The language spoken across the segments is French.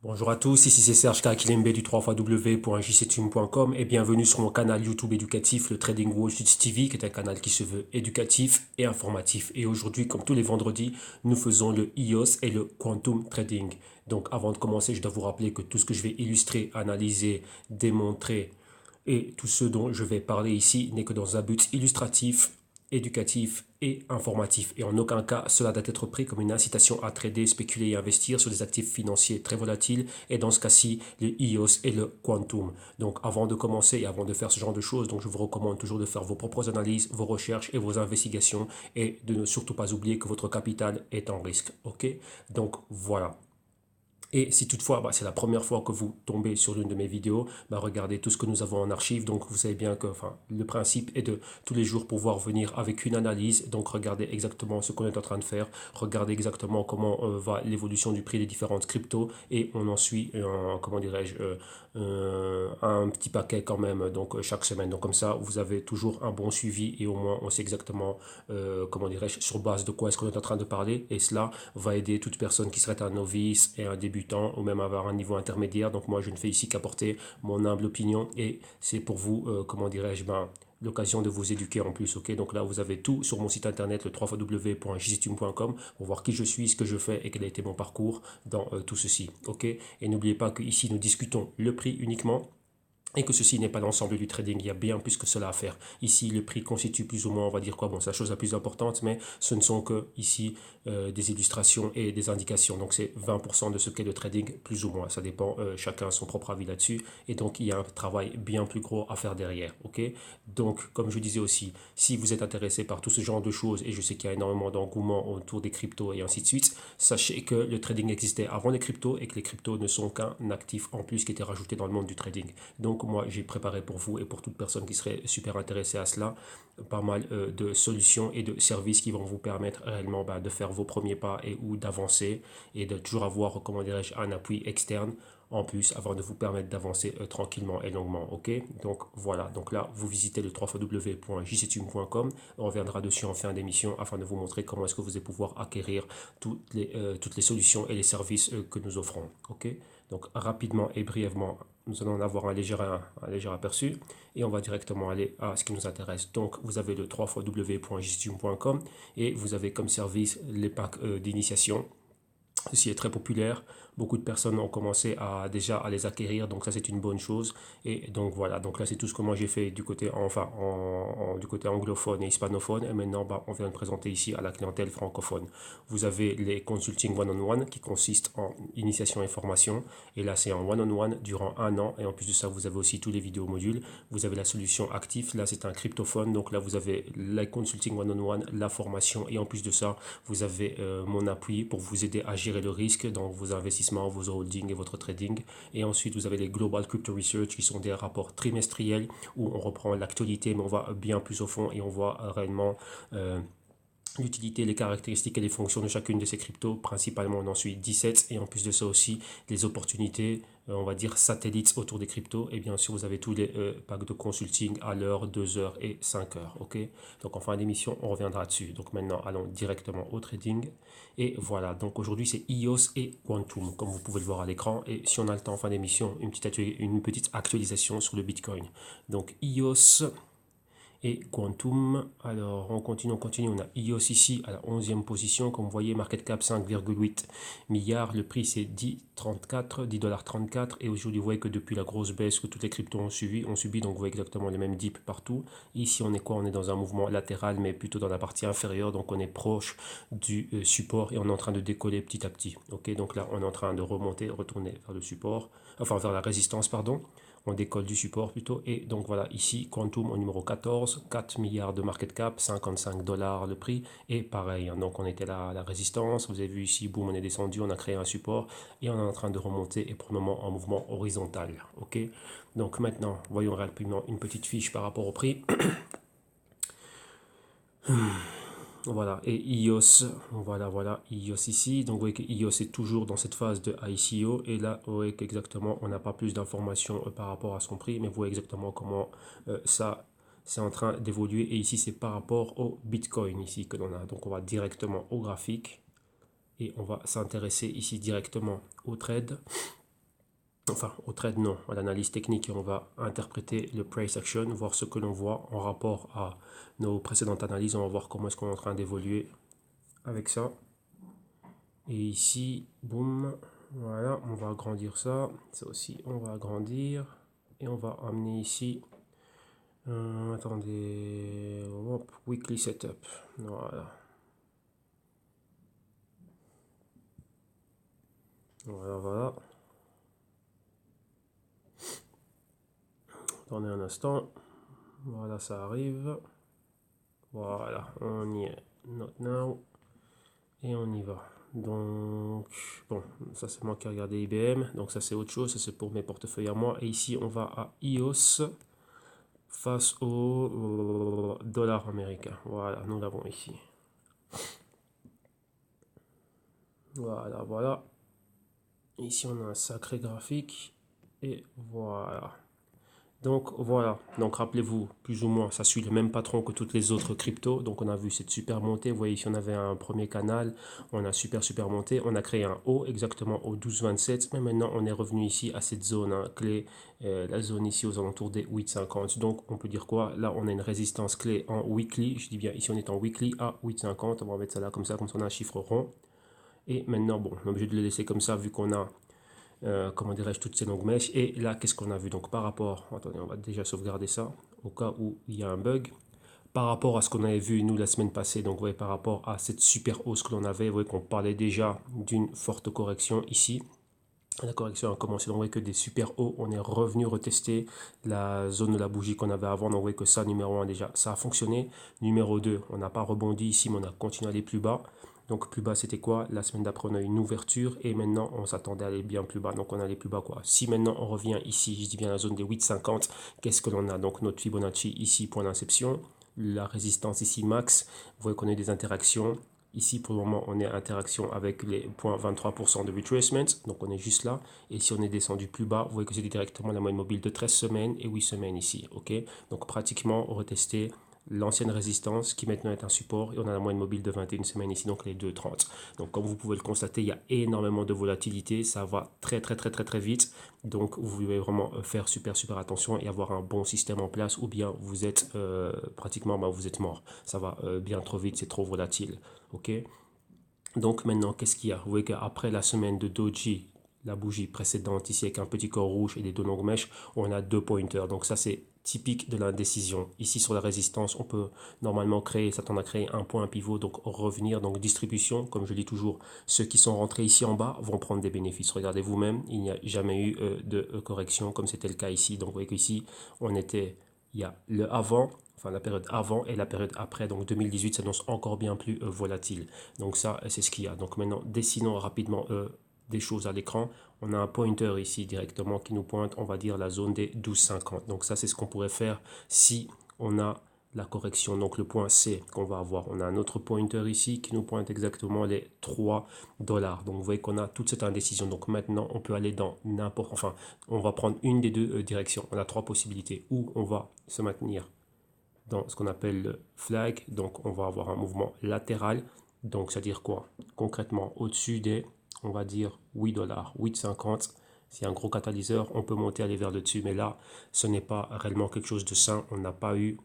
Bonjour à tous, ici c'est Serge Kakilembe du 3xw.jctune.com et bienvenue sur mon canal YouTube éducatif, le Trading Wall Street TV, qui est un canal qui se veut éducatif et informatif. Et aujourd'hui, comme tous les vendredis, nous faisons le EOS et le Quantum Trading. Donc avant de commencer, je dois vous rappeler que tout ce que je vais illustrer, analyser, démontrer et tout ce dont je vais parler ici n'est que dans un but illustratif, éducatif et informatif. Et en aucun cas, cela doit être pris comme une incitation à trader, spéculer et investir sur des actifs financiers très volatiles. Et dans ce cas-ci, le EOS et le Quantum. Donc avant de commencer et avant de faire ce genre de choses, donc je vous recommande toujours de faire vos propres analyses, vos recherches et vos investigations. Et de ne surtout pas oublier que votre capital est en risque. OK? Donc voilà. Et si toutefois, c'est la première fois que vous tombez sur l'une de mes vidéos, regardez tout ce que nous avons en archive. Donc vous savez bien que le principe est de tous les jours pouvoir venir avec une analyse. Donc regardez exactement ce qu'on est en train de faire. Regardez exactement comment va l'évolution du prix des différentes cryptos. Et on en suit, comment dirais-je, un petit paquet quand même, donc chaque semaine. Donc comme ça, vous avez toujours un bon suivi et au moins on sait exactement, comment dirais-je, sur base de quoi est-ce qu'on est en train de parler. Et cela va aider toute personne qui serait un novice et un débutant ou même avoir un niveau intermédiaire. Donc moi, je ne fais ici qu'apporter mon humble opinion et c'est pour vous, comment dirais-je, l'occasion de vous éduquer en plus. Ok, donc là, vous avez tout sur mon site internet, le www.jctune.com, pour voir qui je suis, ce que je fais et quel a été mon parcours dans tout ceci. Ok, et n'oubliez pas qu'ici, nous discutons le prix uniquement et que ceci n'est pas l'ensemble du trading, il y a bien plus que cela à faire. Ici, le prix constitue plus ou moins, on va dire quoi, bon, c'est la chose la plus importante, mais ce ne sont que ici des illustrations et des indications. Donc c'est 20% de ce qu'est le trading, plus ou moins. Ça dépend, chacun a son propre avis là-dessus. Et donc il y a un travail bien plus gros à faire derrière. Ok. Donc, comme je disais aussi, si vous êtes intéressé par tout ce genre de choses, et je sais qu'il y a énormément d'engouement autour des cryptos et ainsi de suite, sachez que le trading existait avant les cryptos et que les cryptos ne sont qu'un actif en plus qui était rajouté dans le monde du trading. Donc moi, j'ai préparé pour vous et pour toute personne qui serait super intéressée à cela, pas mal de solutions et de services qui vont vous permettre réellement de faire vos premiers pas et ou d'avancer et de toujours avoir, comment dirais-je, un appui externe en plus avant de vous permettre d'avancer tranquillement et longuement. Ok, donc voilà, donc là vous visitez le www.jctune.com. On reviendra dessus en fin d'émission afin de vous montrer comment est-ce que vous allez pouvoir acquérir toutes les solutions et les services que nous offrons. Ok, donc rapidement et brièvement, nous allons en avoir un léger aperçu et on va directement aller à ce qui nous intéresse. Donc vous avez le www.jctune.com et vous avez comme service les packs d'initiation. Ceci est très populaire. Beaucoup de personnes ont commencé déjà à les acquérir, donc ça c'est une bonne chose. Et donc voilà, donc là c'est tout ce que moi j'ai fait du côté, du côté anglophone et hispanophone. Et maintenant, on vient de présenter ici à la clientèle francophone. Vous avez les consulting one-on-one qui consistent en initiation et formation. Et là c'est en one-on-one durant un an. Et en plus de ça, vous avez aussi tous les vidéos modules. Vous avez la solution active. Là c'est un cryptophone. Donc là vous avez la consulting one-on-one, la formation. Et en plus de ça, vous avez mon appui pour vous aider à gérer le risque dans vos investissements, vos holdings et votre trading. Et ensuite, vous avez les Global Crypto Research qui sont des rapports trimestriels où on reprend l'actualité, mais on va bien plus au fond et on voit réellement l'utilité, les caractéristiques et les fonctions de chacune de ces cryptos. Principalement, on en suit 17 et en plus de ça aussi, les opportunités, on va dire satellites autour des cryptos. Et bien sûr, vous avez tous les packs de consulting à l'heure, 2 heures et 5 heures. Ok, donc en fin d'émission, on reviendra dessus. Donc maintenant, allons directement au trading. Et voilà, donc aujourd'hui, c'est EOS et Quantum, comme vous pouvez le voir à l'écran. Et si on a le temps en fin d'émission, une petite actualisation sur le Bitcoin. Donc EOS et Quantum. Alors, on continue. On a EOS ici à la 11e position. Comme vous voyez, market cap 5,8 milliards. Le prix, c'est 10,34, 10,34 $. Et aujourd'hui, vous voyez que depuis la grosse baisse que toutes les cryptos ont subi, donc vous voyez exactement les mêmes dips partout. Ici, on est quoi? On est dans un mouvement latéral, mais plutôt dans la partie inférieure. Donc, on est proche du support et on est en train de décoller petit à petit. Ok, donc là, on est en train de remonter, retourner vers le support, enfin vers la résistance, pardon. On décolle du support plutôt. Et donc voilà, ici, Quantum au numéro 14, 4 milliards de market cap, 55 dollars le prix. Et pareil, hein, donc on était là à la résistance. Vous avez vu ici, boum, on est descendu, on a créé un support et on est en train de remonter et pour le moment en mouvement horizontal. Ok. Donc maintenant, voyons rapidement une petite fiche par rapport au prix. Voilà, et iOS, voilà, iOS ici. Donc, vous voyez que iOS est toujours dans cette phase de ICO. Et là, vous voyez qu'exactement, on n'a pas plus d'informations par rapport à son prix, mais vous voyez exactement comment ça, c'est en train d'évoluer. Et ici, c'est par rapport au Bitcoin ici que l'on a. Donc, on va directement au graphique et on va s'intéresser ici directement au trade. enfin au trade non, à l'analyse technique, et on va interpréter le price action, voir ce que l'on voit en rapport à nos précédentes analyses. On va voir comment est-ce qu'on est en train d'évoluer avec ça. Et ici, boum, voilà, on va agrandir ça. Ça aussi, on va agrandir. Et on va amener ici, attendez, hop, weekly setup. Voilà. Voilà, voilà. Attendez un instant. Voilà, ça arrive. Voilà, on y est. Not now. Et on y va. Donc, bon, ça c'est moi qui ai regardé IBM. Donc ça c'est autre chose, ça c'est pour mes portefeuilles à moi. Et ici on va à EOS face au dollar américain. Voilà, nous l'avons ici. Voilà, voilà. Ici on a un sacré graphique. Et voilà. Donc voilà, donc rappelez-vous, plus ou moins, ça suit le même patron que toutes les autres cryptos. Donc on a vu cette super montée. Vous voyez ici on avait un premier canal, on a super monté. On a créé un haut exactement au 12,27. Mais maintenant on est revenu ici à cette zone clé, la zone ici aux alentours des 8,50. Donc on peut dire quoi? Là on a une résistance clé en weekly. Je dis bien ici on est en weekly à 8,50. On va mettre ça là comme ça on a un chiffre rond. Et maintenant bon, on est obligé de le laisser comme ça vu qu'on a comment dirais-je, toutes ces longues mèches. Et là, qu'est-ce qu'on a vu? Donc par rapport, attendez, on va déjà sauvegarder ça au cas où il y a un bug. Par rapport à ce qu'on avait vu nous la semaine passée, donc vous voyez, par rapport à cette super hausse que l'on avait, vous voyez qu'on parlait déjà d'une forte correction ici. La correction a commencé, donc vous voyez que des super hauts, on est revenu retester la zone de la bougie qu'on avait avant, donc vous voyez que ça, numéro 1 déjà, ça a fonctionné. Numéro 2, on n'a pas rebondi ici, mais on a continué à aller plus bas. Donc plus bas c'était quoi? La semaine d'après on a eu une ouverture et maintenant on s'attendait à aller bien plus bas. Donc on allait plus bas quoi. Si maintenant on revient ici, je dis bien la zone des 8,50, qu'est-ce que l'on a? Donc notre Fibonacci ici, point d'inception. La résistance ici max. Vous voyez qu'on a eu des interactions. Ici, pour le moment, on est en interaction avec les 0,23% de retracement. Donc, on est juste là. Et si on est descendu plus bas, vous voyez que c'est directement la moyenne mobile de 13 semaines et 8 semaines ici. OK? Donc, pratiquement, retester l'ancienne résistance qui maintenant est un support. Et on a la moyenne mobile de 21 semaines ici, donc les 2,30. Donc, comme vous pouvez le constater, il y a énormément de volatilité. Ça va très vite. Donc, vous devez vraiment faire super attention et avoir un bon système en place ou bien vous êtes pratiquement, vous êtes mort. Ça va bien trop vite, c'est trop volatile. OK? Donc maintenant, qu'est-ce qu'il y a? Vous voyez qu'après la semaine de Doji, la bougie précédente ici avec un petit corps rouge et des deux longues mèches, on a deux pointers. Donc ça c'est typique de l'indécision. Ici sur la résistance, on peut normalement créer, s'attendre à créer un point pivot, donc revenir, donc distribution, comme je dis toujours, ceux qui sont rentrés ici en bas vont prendre des bénéfices. Regardez vous-même, il n'y a jamais eu de correction comme c'était le cas ici. Donc vous voyez qu'ici, on était, il y a le avant, enfin la période avant et la période après. Donc 2018 s'annonce encore bien plus volatile. Donc ça, c'est ce qu'il y a. Donc maintenant, dessinons rapidement des choses à l'écran. On a un pointer ici directement qui nous pointe, on va dire, la zone des 12,50. Donc ça, c'est ce qu'on pourrait faire si on a la correction. Donc le point C qu'on va avoir. On a un autre pointer ici qui nous pointe exactement les 3 dollars. Donc vous voyez qu'on a toute cette indécision. Donc maintenant, on peut aller dans n'importe... Enfin, on va prendre une des deux directions. On a trois possibilités. Ou on va se maintenir dans ce qu'on appelle le flag. Donc on va avoir un mouvement latéral. Donc c'est-à-dire quoi? Concrètement, au-dessus des, on va dire 8 dollars, 8,50. C'est un gros catalyseur, on peut monter, aller vers le dessus. Mais là, ce n'est pas réellement quelque chose de sain. On n'a pas eu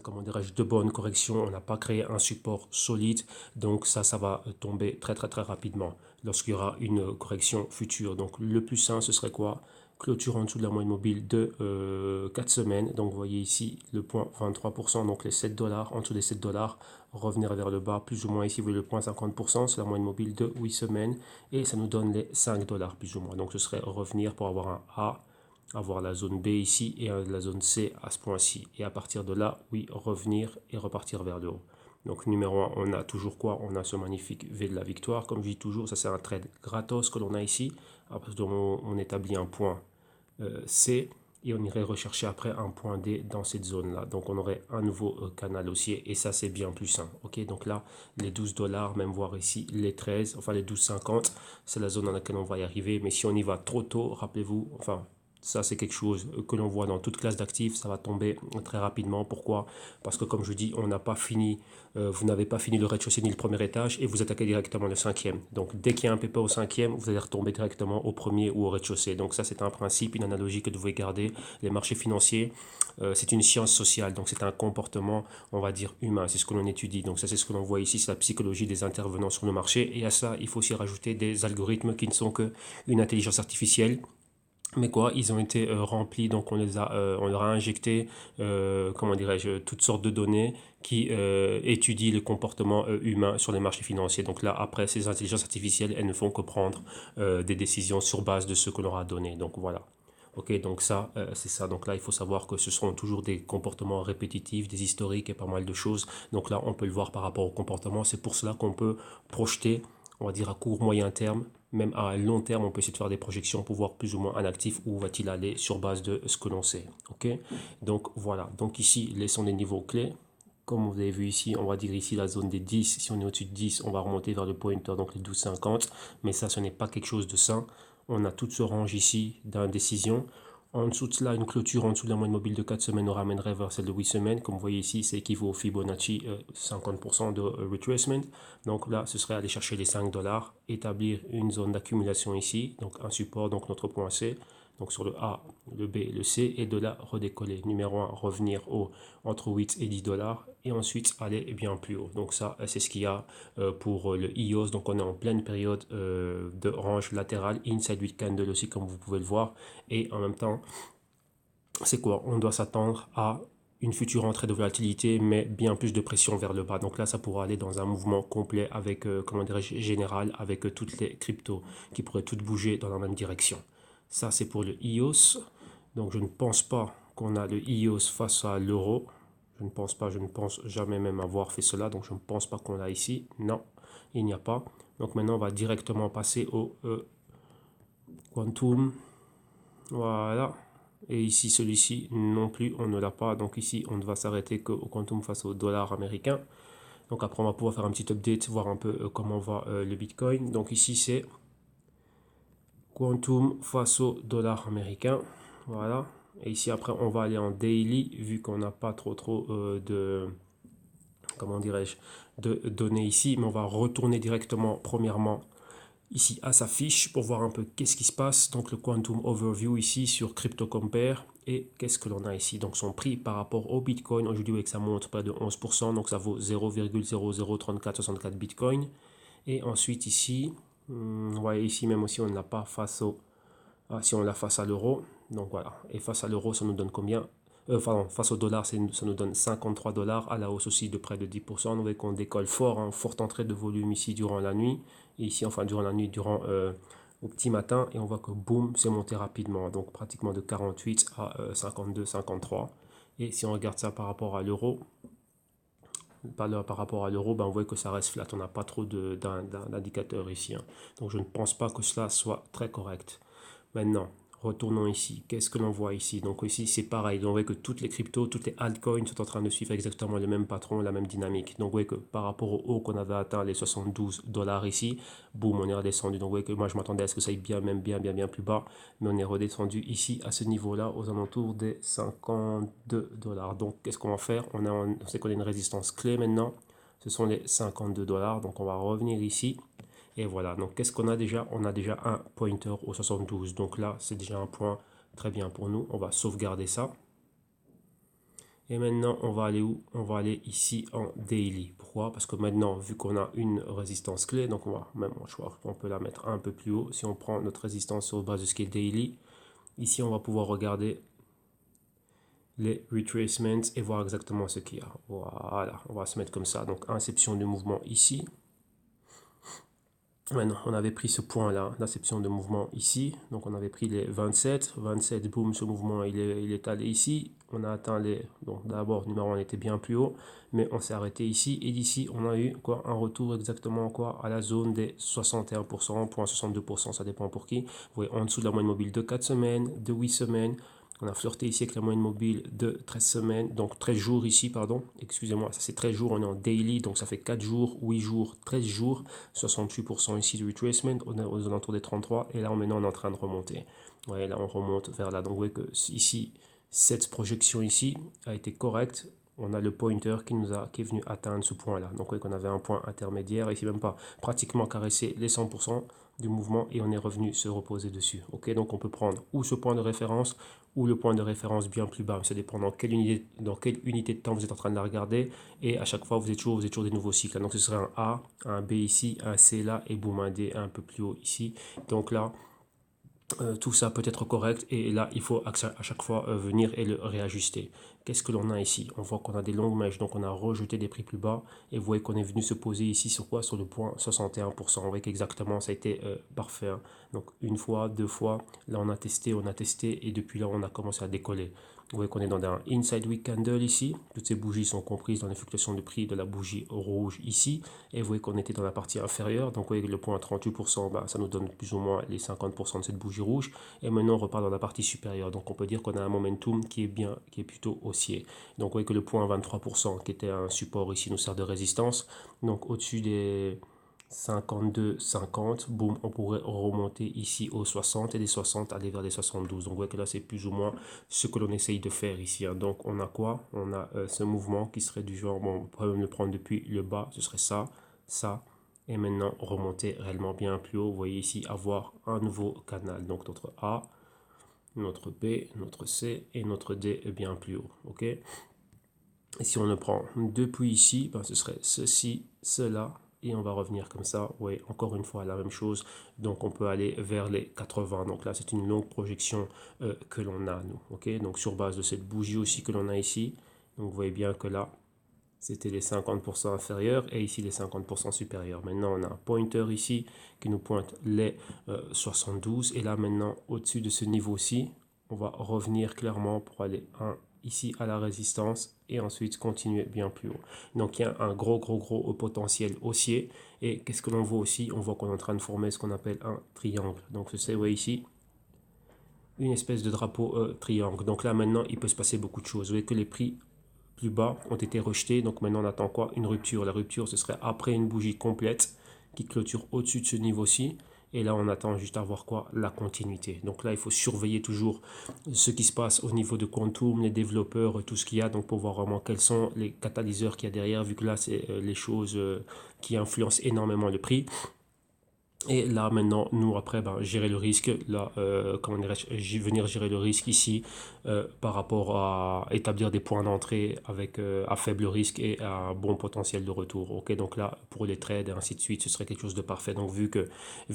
comment dirais-je, de bonnes corrections, on n'a pas créé un support solide, donc ça va tomber très rapidement lorsqu'il y aura une correction future. Donc le plus sain, ce serait quoi? Clôture en dessous de la moyenne mobile de 4 semaines. Donc vous voyez ici le point 23%, donc les 7 dollars, en dessous des 7 dollars, revenir vers le bas, plus ou moins ici, vous voyez le point 50%, c'est la moyenne mobile de 8 semaines, et ça nous donne les 5 dollars plus ou moins. Donc ce serait revenir pour avoir un A, avoir la zone B ici et la zone C à ce point-ci. Et à partir de là, oui, revenir et repartir vers le haut. Donc numéro 1, on a toujours quoi? On a ce magnifique V de la victoire. Comme je dis toujours, ça c'est un trade gratos que l'on a ici. Après, on établit un point C et on irait rechercher après un point D dans cette zone-là. Donc on aurait un nouveau canal haussier et ça c'est bien plus sain. Ok, donc là, les 12 dollars, même voir ici les 13, enfin les 12,50, c'est la zone dans laquelle on va y arriver. Mais si on y va trop tôt, rappelez-vous, enfin Ça, c'est quelque chose que l'on voit dans toute classe d'actifs. Ça va tomber très rapidement. Pourquoi? Parce que, comme je dis, on n'a pas fini, vous n'avez pas fini le rez-de-chaussée ni le premier étage et vous attaquez directement le cinquième. Donc, dès qu'il y a un pépin au cinquième, vous allez retomber directement au premier ou au rez-de-chaussée. Donc, ça, c'est un principe, une analogie que vous devez garder. Les marchés financiers, c'est une science sociale. Donc, c'est un comportement, on va dire, humain. C'est ce que l'on étudie. Donc, ça, c'est ce que l'on voit ici. C'est la psychologie des intervenants sur le marché. Et à ça, il faut aussi rajouter des algorithmes qui ne sont qu'une intelligence artificielle. Mais quoi, ils ont été remplis, donc on leur a injecté, comment dirais-je, toutes sortes de données qui étudient le comportement humain sur les marchés financiers. Donc là, après, ces intelligences artificielles, elles ne font que prendre des décisions sur base de ce qu'on leur a donné. Donc voilà. Ok, donc ça, c'est ça. Donc là, il faut savoir que ce seront toujours des comportements répétitifs, des historiques et pas mal de choses. Donc là, on peut le voir par rapport au comportement. C'est pour cela qu'on peut projeter, on va dire à court, moyen terme, même à long terme, on peut essayer de faire des projections pour voir plus ou moins un actif où va-t-il aller sur base de ce que l'on sait. Ok, donc voilà. Donc ici, laissons les niveaux clés. Comme vous avez vu ici, on va dire ici la zone des 10. Si on est au-dessus de 10, on va remonter vers le pointer, donc les 12,50. Mais ça, ce n'est pas quelque chose de sain. On a tout ce range ici d'indécision. En dessous de cela, une clôture en dessous de la moyenne mobile de 4 semaines nous ramènerait vers celle de 8 semaines. Comme vous voyez ici, c'est équivaut au Fibonacci 50% de retracement. Donc là, ce serait aller chercher les 5 dollars, établir une zone d'accumulation ici, donc un support, donc notre point C. Donc sur le A, le B, le C, et de là redécoller. Numéro 1, revenir entre 8 et 10 dollars, et ensuite aller bien plus haut. Donc ça, c'est ce qu'il y a pour le EOS. Donc on est en pleine période de range latérale, inside with candle aussi, comme vous pouvez le voir. Et en même temps, c'est quoi? On doit s'attendre à une future entrée de volatilité, mais bien plus de pression vers le bas. Donc là, ça pourra aller dans un mouvement complet avec, comment dirais-je, général, avec toutes les cryptos qui pourraient toutes bouger dans la même direction. Ça, c'est pour le EOS. Donc je ne pense pas qu'on a le EOS face à l'euro. Je ne pense pas, je ne pense jamais même avoir fait cela. Donc je ne pense pas qu'on l'a ici. Non, il n'y a pas. Donc maintenant, on va directement passer au Quantum. Voilà. Et ici, celui-ci non plus, on ne l'a pas. Donc ici, on ne va s'arrêter qu'au Quantum face au dollar américain. Donc après, on va pouvoir faire un petit update, voir un peu comment va le Bitcoin. Donc ici, c'est Quantum face au dollar américain. Voilà. Et ici, après, on va aller en daily, vu qu'on n'a pas trop de, comment dirais-je, de données ici. Mais on va retourner directement, premièrement, ici à sa fiche pour voir un peu qu'est-ce qui se passe. Donc le Quantum Overview ici sur Crypto Compare. Et qu'est-ce que l'on a ici? Donc son prix par rapport au Bitcoin, aujourd'hui, avec ça monte près de 11%. Donc ça vaut 0,003464 Bitcoin. Et ensuite ici, vous voyez ici même aussi, on ne l'a pas face au... Ah, si on l'a face à l'euro. Donc voilà. Et face à l'euro, ça nous donne combien? Pardon, face au dollar, ça nous donne 53 dollars, à la hausse aussi de près de 10%. Vous voyez qu'on décolle fort, hein, forte entrée de volume ici durant la nuit. Et ici, enfin, durant la nuit, au petit matin. Et on voit que boum, c'est monté rapidement. Donc pratiquement de 48 à 52, 53. Et si on regarde ça par rapport à l'euro, par rapport à l'euro, ben, on voit que ça reste flat. On n'a pas trop d'indicateurs ici, hein. Donc je ne pense pas que cela soit très correct. Maintenant, retournons ici. Qu'est-ce que l'on voit ici? Donc ici, c'est pareil. Donc, on voit que toutes les cryptos, toutes les altcoins sont en train de suivre exactement le même patron, la même dynamique. Donc, vous voyez que par rapport au haut qu'on avait atteint, les 72 dollars ici, boum, on est redescendu. Donc, vous voyez que moi, je m'attendais à ce que ça aille bien, même bien plus bas. Mais on est redescendu ici, à ce niveau-là, aux alentours des 52 dollars. Donc, qu'est-ce qu'on va faire? On sait qu'on a une résistance clé maintenant. Ce sont les 52 dollars. Donc, on va revenir ici. Et voilà, donc qu'est-ce qu'on a déjà? On a déjà un pointer au 72. Donc là, c'est déjà un point très bien pour nous. On va sauvegarder ça. Et maintenant, on va aller où? On va aller ici en daily. Pourquoi? Parce que maintenant, vu qu'on a une résistance clé, donc on va même, je crois qu'on peut la mettre un peu plus haut. Si on prend notre résistance sur base de ce qui est daily, ici, on va pouvoir regarder les retracements et voir exactement ce qu'il y a. Voilà, on va se mettre comme ça. Donc, inception de mouvement ici. Maintenant, on avait pris ce point-là, l'inception de mouvement ici. Donc, on avait pris les 27. 27, boum, ce mouvement, il est allé ici. On a atteint les... Donc, d'abord, numéro 1 était bien plus haut. Mais on s'est arrêté ici. Et d'ici, on a eu quoi? Un retour exactement quoi? À la zone des 61%, 62%, ça dépend pour qui. Vous voyez, en dessous de la moyenne mobile de 4 semaines, de 8 semaines. On a flirté ici avec la moyenne mobile de 13 semaines, donc 13 jours ici, pardon. Excusez-moi, ça c'est 13 jours, on est en daily, donc ça fait 4 jours, 8 jours, 13 jours. 68% ici de retracement, on est aux alentours des 33. Et là, maintenant, on est en train de remonter. Ouais, là, on remonte vers là. Donc, vous voyez que ici, cette projection ici a été correcte. On a le pointer qui est venu atteindre ce point-là. Donc, vous voyez qu'on avait un point intermédiaire. Ici, même pas pratiquement caressé les 100% du mouvement et on est revenu se reposer dessus. Ok, donc on peut prendre ou ce point de référence ou le point de référence bien plus bas. Ça dépend dans quelle unité de temps vous êtes en train de la regarder. Et à chaque fois, vous êtes toujours des nouveaux cycles. Donc ce serait un A, un B ici, un C là et boum, un D un peu plus haut ici. Donc là, tout ça peut être correct et là il faut à chaque fois venir et le réajuster. Qu'est-ce que l'on a ici? On voit qu'on a des longues mèches, donc on a rejeté des prix plus bas et vous voyez qu'on est venu se poser ici sur quoi? Sur le point 61%. On voit qu'exactement ça a été parfait, hein. Donc une fois, deux fois, là on a testé et depuis là on a commencé à décoller. Vous voyez qu'on est dans un inside week candle ici. Toutes ces bougies sont comprises dans les fluctuations de prix de la bougie rouge ici. Et vous voyez qu'on était dans la partie inférieure. Donc vous voyez que le point à 38%, bah, ça nous donne plus ou moins les 50% de cette bougie rouge. Et maintenant on repart dans la partie supérieure. Donc on peut dire qu'on a un momentum qui est plutôt haussier. Donc vous voyez que le point à 23% qui était un support ici nous sert de résistance. Donc au-dessus des 52, 50, boum, on pourrait remonter ici aux 60 et des 60 aller vers les 72. Donc vous voyez que là c'est plus ou moins ce que l'on essaye de faire ici, hein. Donc on a quoi? On a ce mouvement qui serait du genre, bon, on pourrait même le prendre depuis le bas, ce serait ça, ça, et maintenant remonter réellement bien plus haut. Vous voyez ici avoir un nouveau canal, donc notre A, notre B, notre C et notre D est bien plus haut. Ok? Et si on le prend depuis ici, ben, ce serait ceci, cela, et on va revenir comme ça. Oui, encore une fois, la même chose. Donc, on peut aller vers les 80. Donc là, c'est une longue projection que l'on a, nous. Ok, donc, sur base de cette bougie aussi que l'on a ici. Donc, vous voyez bien que là, c'était les 50% inférieurs et ici les 50% supérieurs. Maintenant, on a un pointer ici qui nous pointe les 72. Et là, maintenant, au-dessus de ce niveau-ci, on va revenir clairement pour aller ici à la résistance et ensuite continuer bien plus haut. Donc, il y a un gros potentiel haussier. Et qu'est-ce que l'on voit aussi? On voit qu'on est en train de former ce qu'on appelle un triangle. Donc, c'est, vous voyez ici, une espèce de drapeau triangle. Donc là, maintenant, il peut se passer beaucoup de choses. Vous voyez que les prix plus bas ont été rejetés. Donc maintenant, on attend quoi? Une rupture. La rupture, ce serait après une bougie complète qui clôture au-dessus de ce niveau-ci. Et là, on attend juste à voir quoi? La continuité. Donc là, il faut surveiller toujours ce qui se passe au niveau de Quantum, les développeurs, tout ce qu'il y a, donc pour voir vraiment quels sont les catalyseurs qu'il y a derrière, vu que là, c'est les choses qui influencent énormément le prix. Et là maintenant, nous après, ben, gérer le risque, là, comment dirais-je, venir gérer le risque ici par rapport à établir des points d'entrée avec à faible risque et à un bon potentiel de retour. Ok, donc là, pour les trades et ainsi de suite, ce serait quelque chose de parfait. Donc vu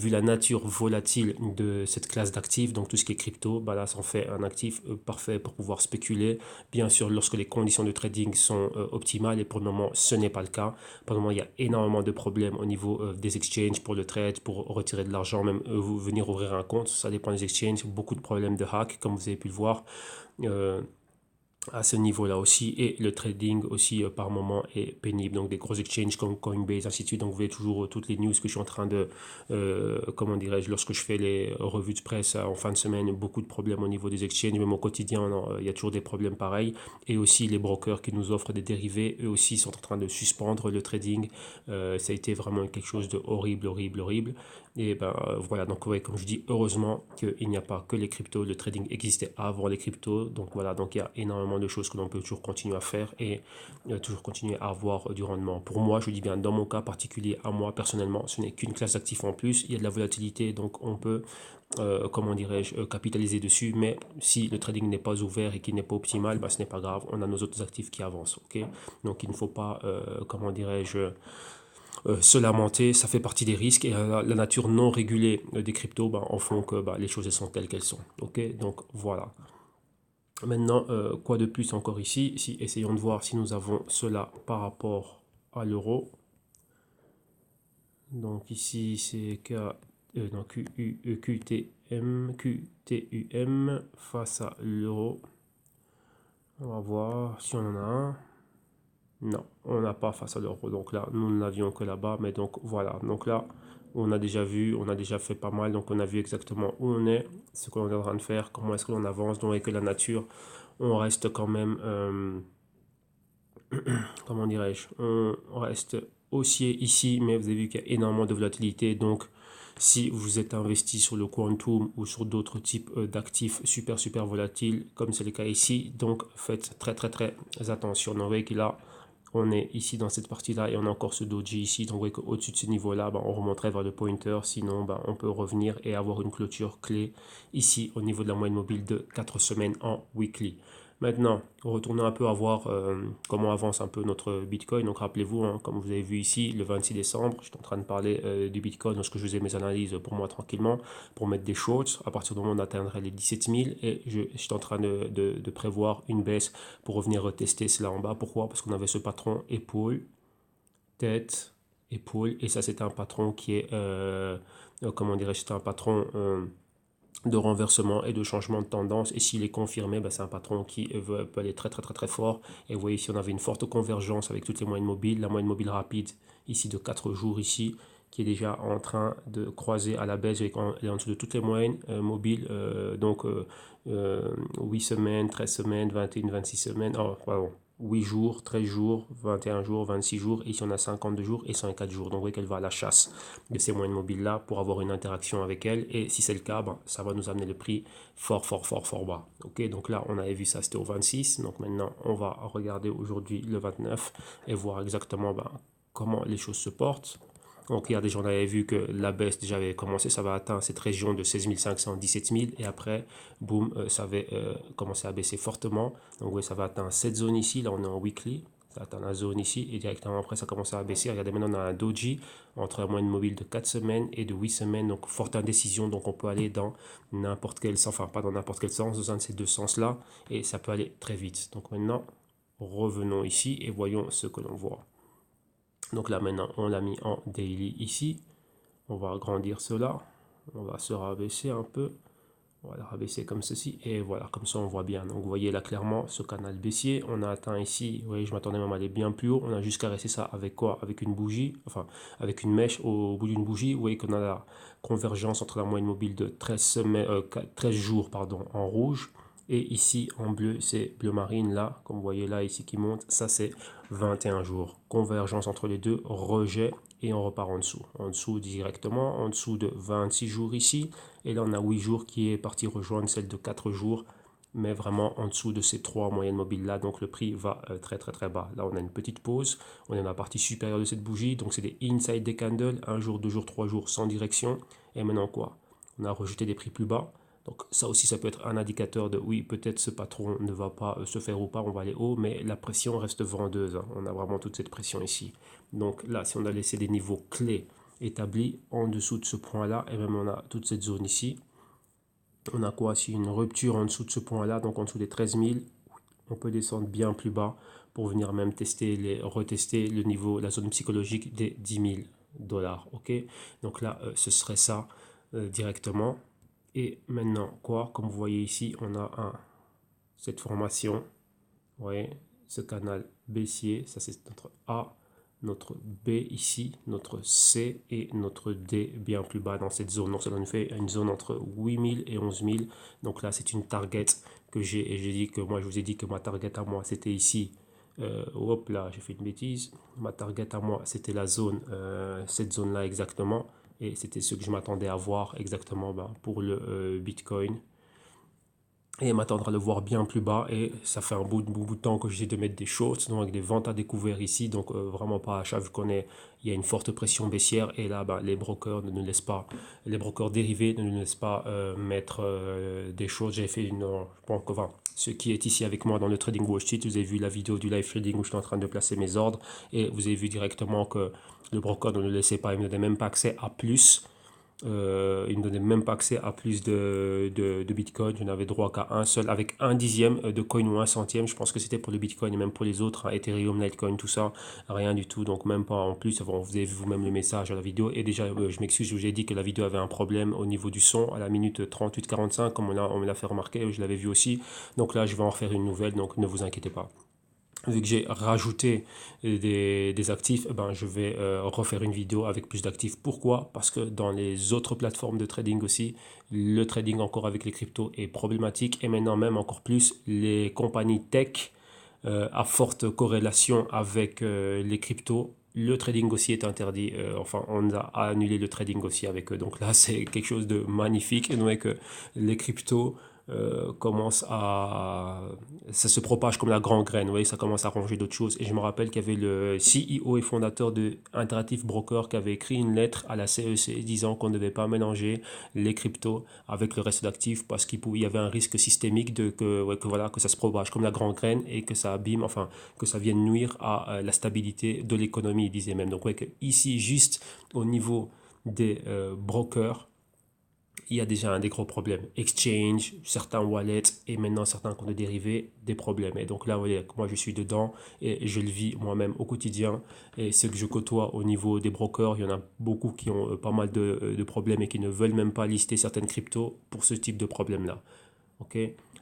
la nature volatile de cette classe d'actifs, donc tout ce qui est crypto, ben là, ça en fait un actif parfait pour pouvoir spéculer. Bien sûr, lorsque les conditions de trading sont optimales, et pour le moment, ce n'est pas le cas. Pour le moment, il y a énormément de problèmes au niveau des exchanges pour le trade, pour retirer de l'argent, même venir ouvrir un compte. Ça dépend des exchanges. Beaucoup de problèmes de hack, comme vous avez pu le voir. Euh, à ce niveau-là aussi, et le trading aussi par moment est pénible. Donc des gros exchanges comme Coinbase, ainsi de suite. Donc vous voyez toujours toutes les news que je suis en train de, comment dirais-je, lorsque je fais les revues de presse en fin de semaine, beaucoup de problèmes au niveau des exchanges, même au quotidien, il y a toujours des problèmes pareils. Et aussi les brokers qui nous offrent des dérivés, eux aussi sont en train de suspendre le trading. Ça a été vraiment quelque chose de horrible. Et ben voilà, donc ouais, comme je dis, heureusement qu'il n'y a pas que les cryptos, le trading existait avant les cryptos. Donc voilà, donc il y a énormément de choses que l'on peut toujours continuer à faire et toujours continuer à avoir du rendement. Pour moi, je dis bien, dans mon cas particulier, à moi personnellement, ce n'est qu'une classe d'actifs en plus. Il y a de la volatilité, donc on peut, comment dirais-je, capitaliser dessus. Mais si le trading n'est pas ouvert et qu'il n'est pas optimal, bah, ce n'est pas grave. On a nos autres actifs qui avancent. Ok, donc il ne faut pas, comment dirais-je, se lamenter, ça fait partie des risques et la nature non régulée des cryptos bah, en font que bah, les choses elles sont telles qu'elles sont. Ok, donc voilà. Maintenant, quoi de plus encore ici? Essayons de voir si nous avons cela par rapport à l'euro. Donc ici c'est QTUM face à l'euro. On va voir si on en a un. Non, on n'a pas face à l'euro. Donc là, nous n'avions que là-bas. Mais donc voilà. Donc là, On a déjà vu, on a déjà fait pas mal, donc on a vu exactement où on est, ce qu'on est en train de faire, comment est-ce que l'on avance, donc avec la nature, on reste quand même, comment dirais-je, on reste haussier ici, mais vous avez vu qu'il y a énormément de volatilité, donc si vous êtes investi sur le quantum ou sur d'autres types d'actifs super volatiles, comme c'est le cas ici, donc faites très attention. Donc vous voyez que là, on est ici dans cette partie-là et on a encore ce doji ici. Donc vous voyez qu'au-dessus de ce niveau-là, on remonterait vers le pointer. Sinon, on peut revenir et avoir une clôture clé ici au niveau de la moyenne mobile de 4 semaines en weekly. Maintenant, retournons un peu à voir comment avance un peu notre Bitcoin. Donc rappelez-vous, hein, comme vous avez vu ici, le 26 décembre, j'étais en train de parler du Bitcoin lorsque je faisais mes analyses pour moi tranquillement, pour mettre des shorts. À partir du moment où on atteindrait les 17 000 et j'étais en train de prévoir une baisse pour revenir retester cela en bas. Pourquoi? Parce qu'on avait ce patron épaule, tête, épaule. Et ça, c'était un patron qui est, comment dirais-je, c'était un patron de renversement et de changement de tendance. Et s'il est confirmé, c'est un patron qui peut aller très fort. Et vous voyez ici, on avait une forte convergence avec toutes les moyennes mobiles. La moyenne mobile rapide, ici de 4 jours, ici, qui est déjà en train de croiser à la baisse. Elle est en dessous de toutes les moyennes mobiles. 8 semaines, 13 semaines, 21, 26 semaines. Oh, pardon. 8 jours, 13 jours, 21 jours, 26 jours, et ici on a 52 jours et 104 jours. Donc vous voyez qu'elle va à la chasse de ces moyennes mobiles-là pour avoir une interaction avec elle. Et si c'est le cas, ça va nous amener le prix fort bas. Ok, donc là on avait vu ça, c'était au 26. Donc maintenant on va regarder aujourd'hui le 29 et voir exactement comment les choses se portent. Donc hier déjà on avait vu que la baisse déjà avait commencé, ça va atteindre cette région de 16 500, 17 000 et après, boum, ça avait commencé à baisser fortement. Donc ouais, ça va atteindre cette zone ici, là on est en weekly, ça atteint la zone ici et directement après ça commence à baisser. Regardez maintenant on a un doji entre la moyenne mobile de 4 semaines et de 8 semaines, donc forte indécision, donc on peut aller dans n'importe quel sens, enfin pas dans n'importe quel sens, dans un de ces deux sens-là et ça peut aller très vite. Donc maintenant, revenons ici et voyons ce que l'on voit. Donc là maintenant on l'a mis en daily ici, on va agrandir cela, on va se rabaisser un peu, on va le rabaisser comme ceci et voilà, comme ça on voit bien. Donc vous voyez là clairement ce canal baissier, on a atteint ici, vous voyez je m'attendais même à aller bien plus haut, on a jusqu'à rester ça avec quoi? Avec une bougie, enfin avec une mèche au bout d'une bougie. Vous voyez qu'on a la convergence entre la moyenne mobile de 13, 13 jours pardon, en rouge. Et ici en bleu, c'est bleu marine là, comme vous voyez là ici qui monte, ça c'est 21 jours. Convergence entre les deux, rejet et on repart en dessous. En dessous directement, en dessous de 26 jours ici. Et là on a 8 jours qui est parti rejoindre celle de 4 jours, mais vraiment en dessous de ces 3 moyennes mobiles là. Donc le prix va très bas. Là on a une petite pause, on est dans la partie supérieure de cette bougie. Donc c'est des inside des candles, 1 jour, 2 jours, 3 jours sans direction. Et maintenant quoi? On a rejeté des prix plus bas. Donc ça aussi, ça peut être un indicateur de oui, peut-être ce patron ne va pas se faire ou pas, on va aller haut, mais la pression reste vendeuse. Hein. On a vraiment toute cette pression ici. Donc là, si on a laissé des niveaux clés établis en dessous de ce point-là, et même on a toute cette zone ici, on a quoi? Si une rupture en dessous de ce point-là, donc en dessous des 13 000, on peut descendre bien plus bas pour venir même retester le niveau, la zone psychologique des 10 000 dollars. Ok, donc là, ce serait ça directement. Et maintenant, quoi? Comme vous voyez ici, on a cette formation. Vous voyez, ce canal baissier, ça c'est notre A, notre B ici, notre C et notre D bien plus bas dans cette zone. Donc ça nous fait une zone entre 8000 et 11 000. Donc là, c'est une target que j'ai. Et j'ai dit que moi, je vous ai dit que ma target à moi, c'était ici. Hop là, j'ai fait une bêtise. Ma target à moi, c'était la zone, cette zone-là exactement. Et c'était ce que je m'attendais à voir exactement pour le Bitcoin. Et m'attendre à le voir bien plus bas. Et ça fait un bout de temps que j'essaie de mettre des shorts, donc avec des ventes à découvert ici. Donc vraiment pas à achat vu qu'on est, il y a une forte pression baissière. Et là, les brokers ne nous laissent pas, les brokers dérivés ne nous laissent pas mettre des shorts. J'avais fait une, je pense que ce qui est ici avec moi dans le Trading Wall Street, vous avez vu la vidéo du live trading où je suis en train de placer mes ordres. Et vous avez vu directement que le broker ne nous laissait pas, il ne me donnait même pas accès à plus. Il ne me donnait même pas accès à plus de Bitcoin. Je n'avais droit qu'à un seul, avec un dixième de coin ou un centième. Je pense que c'était pour le Bitcoin et même pour les autres, hein, Ethereum, Litecoin, tout ça, rien du tout. Donc même pas en plus. Bon, vous avez vu vous-même le message à la vidéo. Et déjà, je m'excuse, je vous ai dit que la vidéo avait un problème au niveau du son à la minute 38-45, comme on me l'a fait remarquer. Je l'avais vu aussi. Donc là, je vais en refaire une nouvelle, donc ne vous inquiétez pas. vu que j'ai rajouté des actifs, eh ben, je vais refaire une vidéo avec plus d'actifs. Pourquoi? Parce que dans les autres plateformes de trading aussi, le trading encore avec les cryptos est problématique et maintenant même encore plus les compagnies tech à forte corrélation avec les cryptos. Le trading aussi est interdit. Enfin, on a annulé le trading aussi avec eux. Donc là, c'est quelque chose de magnifique. Et donc, les cryptos commencent à... Ça se propage comme la grande graine. Vous voyez, ça commence à ranger d'autres choses. Et je me rappelle qu'il y avait le CEO et fondateur de Interactive Broker qui avait écrit une lettre à la CEC disant qu'on ne devait pas mélanger les cryptos avec le reste d'actifs parce qu'il y avait un risque systémique voilà, que ça se propage comme la grande graine et que ça abîme, enfin, que ça vienne nuire à la stabilité de l'économie, il disait même. Donc, ouais, que ici, juste au niveau des brokers, il y a déjà un des gros problèmes. Exchange, certains wallets et maintenant certains comptes de dérivés, des problèmes. Et donc là, vous voyez, moi je suis dedans et je le vis moi-même au quotidien. Et ce que je côtoie au niveau des brokers, il y en a beaucoup qui ont pas mal de problèmes et qui ne veulent même pas lister certaines cryptos pour ce type de problème-là. Ok?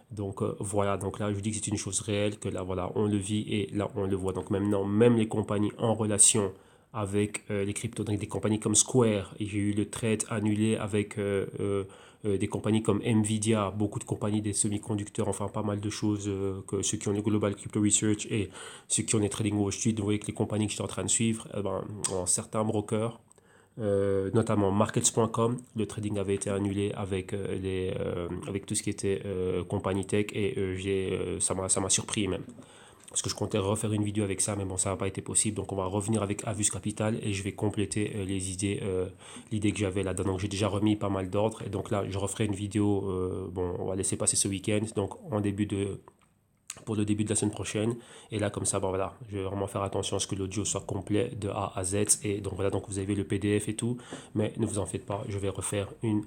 Donc voilà, donc là je dis que c'est une chose réelle, que là voilà, on le vit et là on le voit. Donc maintenant, même les compagnies en relation avec les cryptos, donc des compagnies comme Square, et j'ai eu le trade annulé avec des compagnies comme Nvidia, beaucoup de compagnies des semi-conducteurs, enfin pas mal de choses, que ceux qui ont le Global Crypto Research et ceux qui ont les Trading Wall Street, vous voyez que les compagnies que j'étais en train de suivre, eh ben, certains brokers, notamment markets.com, le trading avait été annulé avec, avec tout ce qui était compagnie tech et ça m'a surpris même. Parce que je comptais refaire une vidéo avec ça, mais bon, ça n'a pas été possible. Donc on va revenir avec Avus Capital et je vais compléter les idées, l'idée que j'avais là-dedans. Donc j'ai déjà remis pas mal d'ordre et donc là je referai une vidéo, bon, on va laisser passer ce week-end, donc pour le début de la semaine prochaine. Et là, comme ça, bon, voilà, je vais vraiment faire attention à ce que l'audio soit complet de A à Z. Et donc voilà, donc vous avez le PDF et tout. Mais ne vous en faites pas, je vais refaire une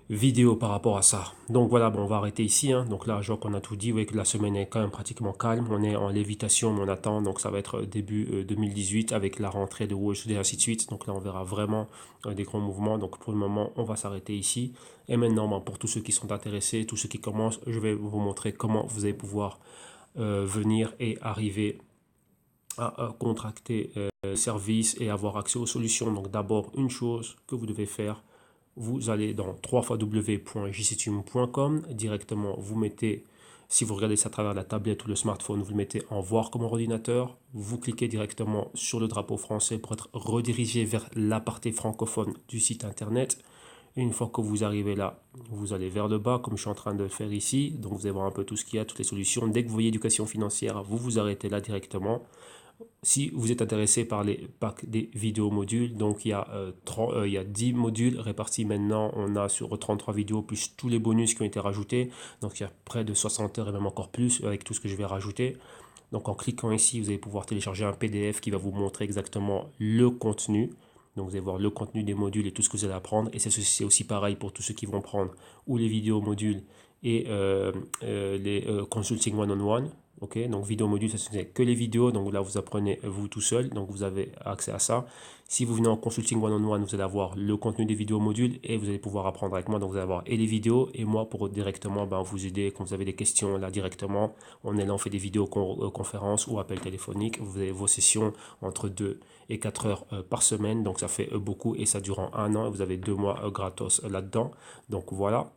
vidéo par rapport à ça. Donc voilà, bon, on va arrêter ici, hein. Donc là, je vois qu'on a tout dit. Vous voyez que la semaine est quand même pratiquement calme. On est en lévitation, mais on attend. Donc ça va être début 2018 avec la rentrée de Wall Street et ainsi de suite. Donc là, on verra vraiment des grands mouvements. Donc pour le moment, on va s'arrêter ici. Et maintenant, ben, pour tous ceux qui sont intéressés, tous ceux qui commencent, je vais vous montrer comment vous allez pouvoir venir et arriver à contracter service et avoir accès aux solutions. Donc d'abord, une chose que vous devez faire, vous allez dans www.jctune.com, directement vous mettez, si vous regardez ça à travers la tablette ou le smartphone, vous le mettez en voir comme ordinateur, vous cliquez directement sur le drapeau français pour être redirigé vers la partie francophone du site internet. Et une fois que vous arrivez là, vous allez vers le bas, comme je suis en train de le faire ici. Donc vous allez voir un peu tout ce qu'il y a, toutes les solutions. Dès que vous voyez éducation financière, vous vous arrêtez là directement. Si vous êtes intéressé par les packs des vidéos modules, donc il y a 10 modules répartis maintenant. On a sur 33 vidéos plus tous les bonus qui ont été rajoutés. Donc il y a près de 60 heures et même encore plus avec tout ce que je vais rajouter. Donc en cliquant ici, vous allez pouvoir télécharger un PDF qui va vous montrer exactement le contenu. Donc vous allez voir le contenu des modules et tout ce que vous allez apprendre. Et c'est aussi pareil pour tous ceux qui vont prendre ou les vidéos modules et les consulting one-on-one. Ok, donc vidéo module, ça c'est que les vidéos. Donc là, vous apprenez vous tout seul. Donc vous avez accès à ça. Si vous venez en consulting one-on-one, vous allez avoir le contenu des vidéos modules et vous allez pouvoir apprendre avec moi. Donc vous allez avoir et les vidéos et moi pour directement vous aider quand vous avez des questions là directement. On est là, on fait des vidéos conférences ou appels téléphoniques. Vous avez vos sessions entre 2 et 4 heures par semaine. Donc ça fait beaucoup et ça dure en un an. Vous avez 2 mois gratos là-dedans. Donc voilà.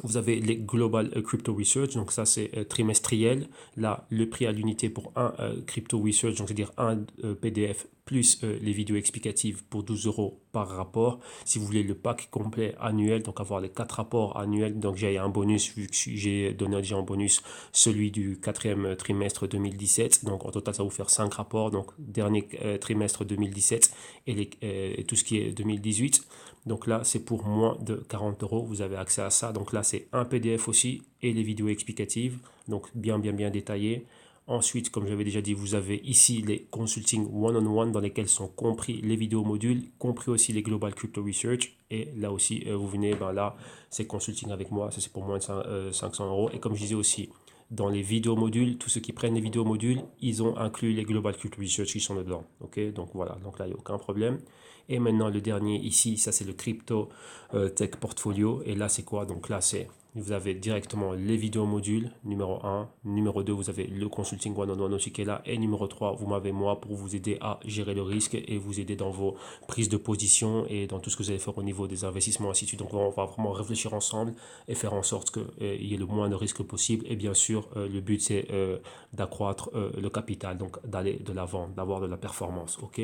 Vous avez les Global Crypto Research, donc ça c'est trimestriel. Là, le prix à l'unité pour un Crypto Research, donc c'est-à-dire un PDF plus les vidéos explicatives pour 12 euros par rapport. Si vous voulez le pack complet annuel, donc avoir les 4 rapports annuels, donc j'ai un bonus, vu que j'ai donné déjà en bonus celui du quatrième trimestre 2017. Donc en total, ça va vous faire 5 rapports, donc dernier trimestre 2017 et tout ce qui est 2018. Donc là, c'est pour moins de 40 euros. Vous avez accès à ça. Donc là, c'est un PDF aussi et les vidéos explicatives. Donc bien détaillées. Ensuite, comme j'avais déjà dit, vous avez ici les consulting one-on-one dans lesquels sont compris les vidéos modules, compris aussi les Global Crypto Research. Et là aussi, vous venez, là, c'est consulting avec moi. Ça, c'est pour moins de 500 euros. Et comme je disais aussi, dans les vidéos modules, tous ceux qui prennent les vidéos modules, ils ont inclus les Global Crypto Research qui sont dedans. Ok, donc voilà, donc là, il n'y a aucun problème. Et maintenant, le dernier ici, ça c'est le Crypto Tech Portfolio. Et là, c'est quoi? Donc là, c'est vous avez directement les vidéos modules, numéro 1. Numéro 2, vous avez le consulting one-on-one aussi qui est là. Et numéro 3, vous m'avez moi pour vous aider à gérer le risque et vous aider dans vos prises de position et dans tout ce que vous allez faire au niveau des investissements, ainsi de suite. Donc, on va vraiment réfléchir ensemble et faire en sorte qu'il y ait le moins de risques possible. Et bien sûr, le but, c'est d'accroître le capital, donc d'aller de l'avant, d'avoir de la performance. OK?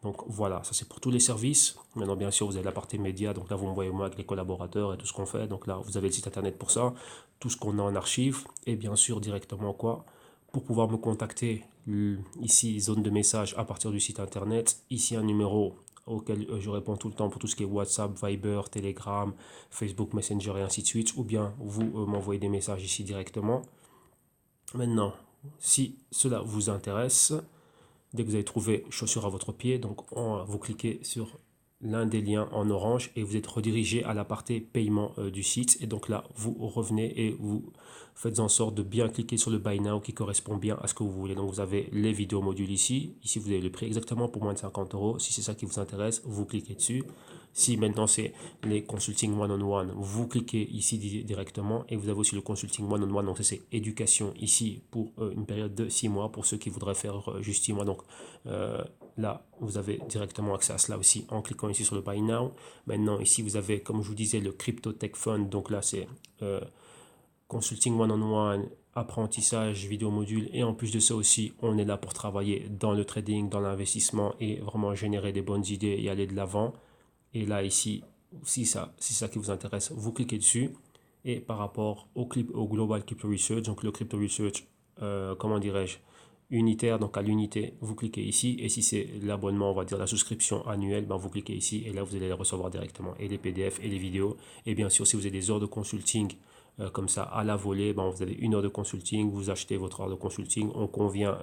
Donc voilà, ça c'est pour tous les services. Maintenant, bien sûr, vous avez la partie média. Donc là, vous me voyez moi avec les collaborateurs et tout ce qu'on fait. Donc là, vous avez le site internet pour ça, tout ce qu'on a en archive. Et bien sûr, directement quoi? Pour pouvoir me contacter, ici, zone de message à partir du site internet. Ici, un numéro auquel je réponds tout le temps pour tout ce qui est WhatsApp, Viber, Telegram, Facebook Messenger et ainsi de suite. Ou bien vous m'envoyez des messages ici directement. Maintenant, si cela vous intéresse, dès que vous avez trouvé chaussure à votre pied, donc vous cliquez sur l'un des liens en orange et vous êtes redirigé à la partie paiement du site. Et donc là, vous revenez et vous faites en sorte de bien cliquer sur le Buy Now qui correspond bien à ce que vous voulez. Donc vous avez les vidéos modules ici. Ici, vous avez le prix exactement pour moins de 50 euros. Si c'est ça qui vous intéresse, vous cliquez dessus. Si maintenant c'est les consulting one-on-one, vous cliquez ici directement et vous avez aussi le consulting one-on-one. Donc c'est éducation ici pour une période de 6 mois pour ceux qui voudraient faire juste 6 mois. Donc là, vous avez directement accès à cela aussi en cliquant ici sur le Buy Now. Maintenant, ici, vous avez, comme je vous disais, le Crypto Tech Fund. Donc là, c'est consulting one-on-one, apprentissage, vidéo module. Et en plus de ça aussi, on est là pour travailler dans le trading, dans l'investissement et vraiment générer des bonnes idées et aller de l'avant. Et là, ici, si c'est ça qui vous intéresse, vous cliquez dessus. Et par rapport au Global Crypto Research, donc le Crypto Research, comment dirais-je, unitaire, donc à l'unité, vous cliquez ici. Et si c'est l'abonnement, on va dire la souscription annuelle, ben vous cliquez ici. Et là, vous allez les recevoir directement. Et les PDF et les vidéos. Et bien sûr, si vous avez des heures de consulting comme ça à la volée, ben, vous avez 1 heure de consulting, vous achetez votre heure de consulting, on convient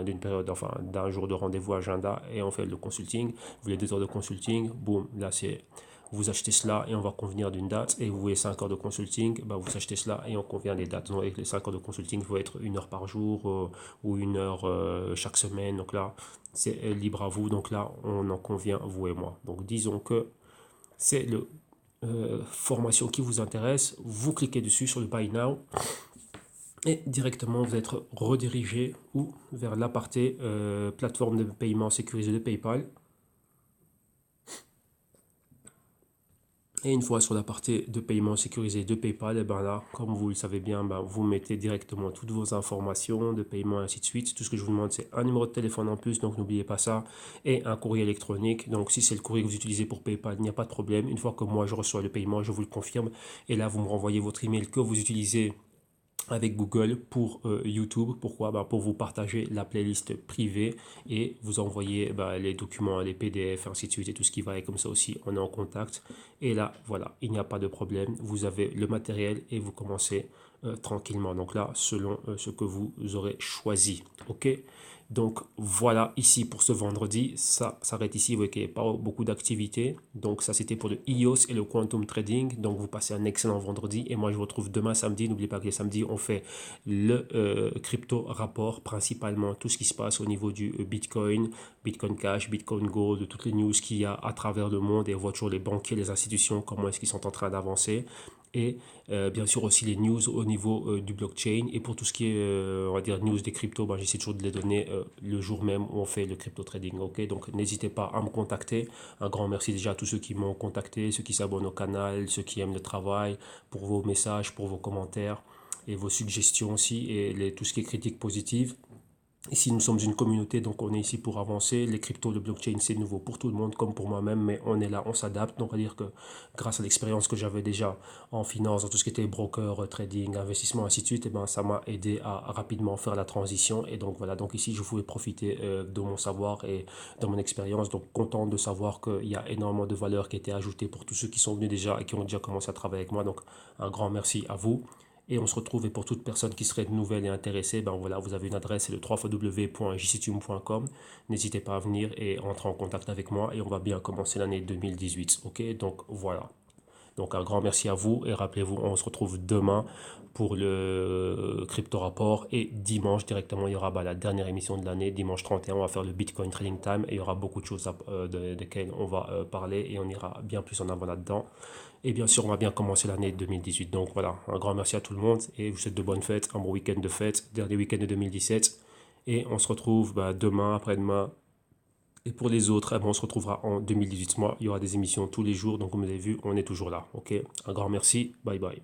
d'une période, enfin d'un jour de rendez-vous agenda et on fait le consulting. Vous voulez 2 heures de consulting, boum, là c'est vous achetez cela et on va convenir d'une date. Et vous voulez 5 heures de consulting, ben vous achetez cela et on convient des dates. Donc avec les 5 heures de consulting, il faut être 1 heure par jour ou 1 heure chaque semaine. Donc là, c'est libre à vous. Donc là, on en convient, vous et moi. Donc disons que c'est le formation qui vous intéresse. Vous cliquez dessus sur le Buy Now et directement vous êtes redirigé ou vers la partie plateforme de paiement sécurisée de PayPal. Et une fois sur la partie de paiement sécurisé de PayPal, et ben là, comme vous le savez bien, ben vous mettez directement toutes vos informations de paiement et ainsi de suite. Tout ce que je vous demande, c'est un numéro de téléphone en plus, donc n'oubliez pas ça, et un courrier électronique. Donc si c'est le courrier que vous utilisez pour PayPal, il n'y a pas de problème. Une fois que moi je reçois le paiement, je vous le confirme. Et là, vous me renvoyez votre email que vous utilisez avec Google pour YouTube. Pourquoi? Ben, pour vous partager la playlist privée et vous envoyer les documents, les PDF, ainsi de suite et tout ce qui va. Et comme ça aussi, on est en contact. Et là, voilà, il n'y a pas de problème. Vous avez le matériel et vous commencez tranquillement. Donc là, selon ce que vous aurez choisi. OK? Donc voilà ici pour ce vendredi, ça s'arrête ici, vous voyez qu'il n'y a pas beaucoup d'activités. Donc ça c'était pour le EOS et le Quantum Trading. Donc vous passez un excellent vendredi et moi je vous retrouve demain samedi. N'oubliez pas que les samedis on fait le crypto rapport, principalement tout ce qui se passe au niveau du Bitcoin, Bitcoin Cash, Bitcoin Gold, toutes les news qu'il y a à travers le monde et on voit toujours les banquiers, les institutions, comment est-ce qu'ils sont en train d'avancer. Et bien sûr aussi les news au niveau du blockchain. Et pour tout ce qui est, on va dire, news des cryptos, ben, j'essaie toujours de les donner le jour même où on fait le crypto trading. Ok, donc n'hésitez pas à me contacter. Un grand merci déjà à tous ceux qui m'ont contacté, ceux qui s'abonnent au canal, ceux qui aiment le travail, pour vos messages, pour vos commentaires et vos suggestions aussi, et tout ce qui est critique positive. Ici, nous sommes une communauté, donc on est ici pour avancer. Les cryptos, le blockchain, c'est nouveau pour tout le monde, comme pour moi-même, mais on est là, on s'adapte. Donc, on va dire que grâce à l'expérience que j'avais déjà en finance, dans tout ce qui était broker, trading, investissement, ainsi de suite, et ben, ça m'a aidé à rapidement faire la transition. Et donc, voilà, donc ici, je pouvais profiter de mon savoir et de mon expérience. Donc, content de savoir qu'il y a énormément de valeur qui a été ajoutée pour tous ceux qui sont venus déjà et qui ont déjà commencé à travailler avec moi. Donc, un grand merci à vous. Et on se retrouve, et pour toute personne qui serait nouvelle et intéressée, ben voilà, vous avez une adresse, c'est le www.jctum.com. N'hésitez pas à venir et entrer en contact avec moi et on va bien commencer l'année 2018. Ok, donc voilà. Donc un grand merci à vous et rappelez-vous, on se retrouve demain pour le crypto rapport et dimanche directement, il y aura la dernière émission de l'année, dimanche 31, on va faire le Bitcoin Trading Time et il y aura beaucoup de choses desquelles on va parler et on ira bien plus en avant là-dedans. Et bien sûr, on va bien commencer l'année 2018. Donc voilà, un grand merci à tout le monde et je vous souhaite de bonnes fêtes, un bon week-end de fête, dernier week-end de 2017. Et on se retrouve demain, après-demain. Et pour les autres, on se retrouvera en 2018. Moi, il y aura des émissions tous les jours. Donc comme vous avez vu, on est toujours là. Ok, un grand merci. Bye bye.